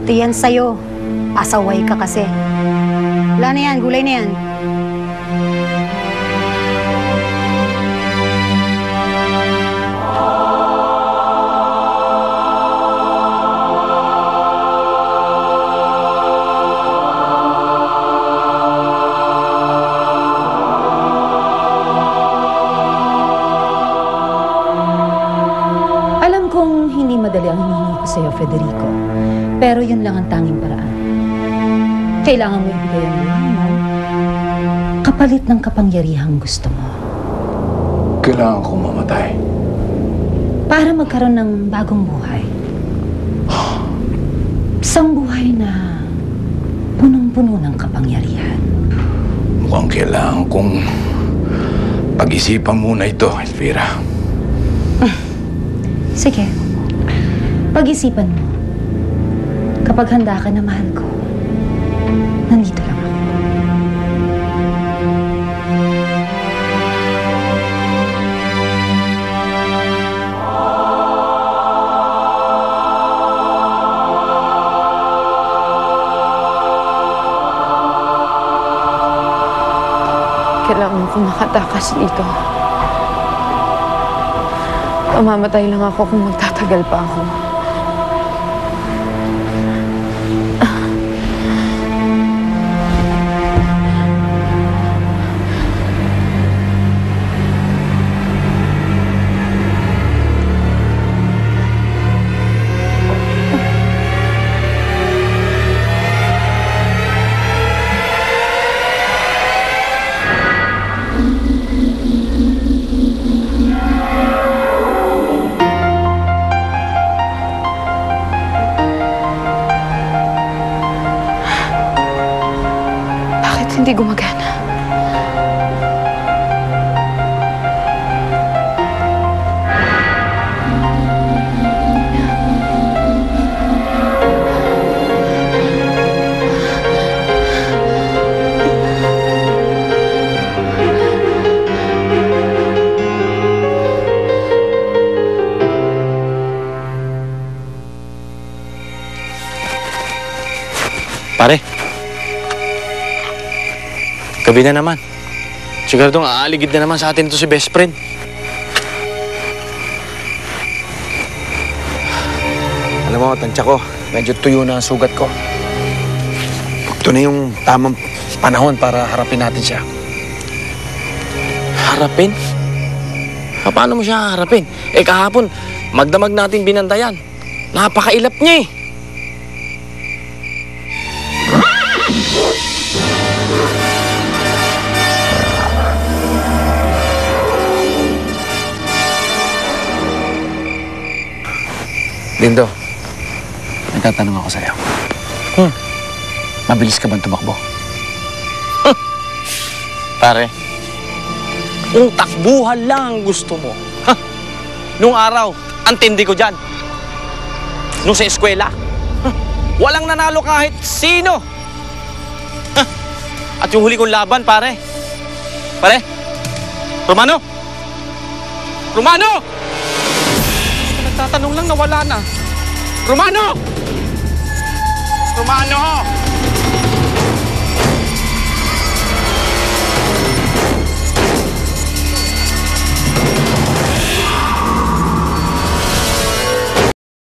Pati yan sa'yo. Pasaway ka kasi. Wala na yan, gulay na yan. Alam kong hindi madali ang hinihingi ko sa'yo, Federico. Pero yun lang ang tanging paraan. Kailangan mo ibigay ang buhay mo kapalit ng kapangyarihang gusto mo. Kailangan kong mamatay. Para magkaroon ng bagong buhay. Isang buhay na punong-puno ng kapangyarihan. Mukhang kailangan kong pag-isipan muna ito, Elvira. Sige. Pag-isipan mo. Kapag handa ka na, mahal ko, nandito lang ako. Kailangan ko makatakas dito. Mamamatay lang ako kung magtatagal pa ako. Hindi gumagana. Pare. Gabi na naman. Siguradong aaligid na naman sa atin ito si best friend. Alam mo, tansya ko, medyo tuyo na ang sugat ko. Ito na yung tamang panahon para harapin natin siya. Harapin? Paano mo siya harapin? Eh kahapon, magdamag natin binantayan. Napakailap niya eh. Lindo, nagtatanong ako sa'yo. Mabilis ka bang tumakbo? Pare, kung takbuhan lang ang gusto mo, nung araw, ang tindi ko dyan. Nung sa eskwela, walang nanalo kahit sino. At yung huli kong laban, pare. Pare, Romano! Romano! Nagtatanong lang na wala na. Romano! Romano!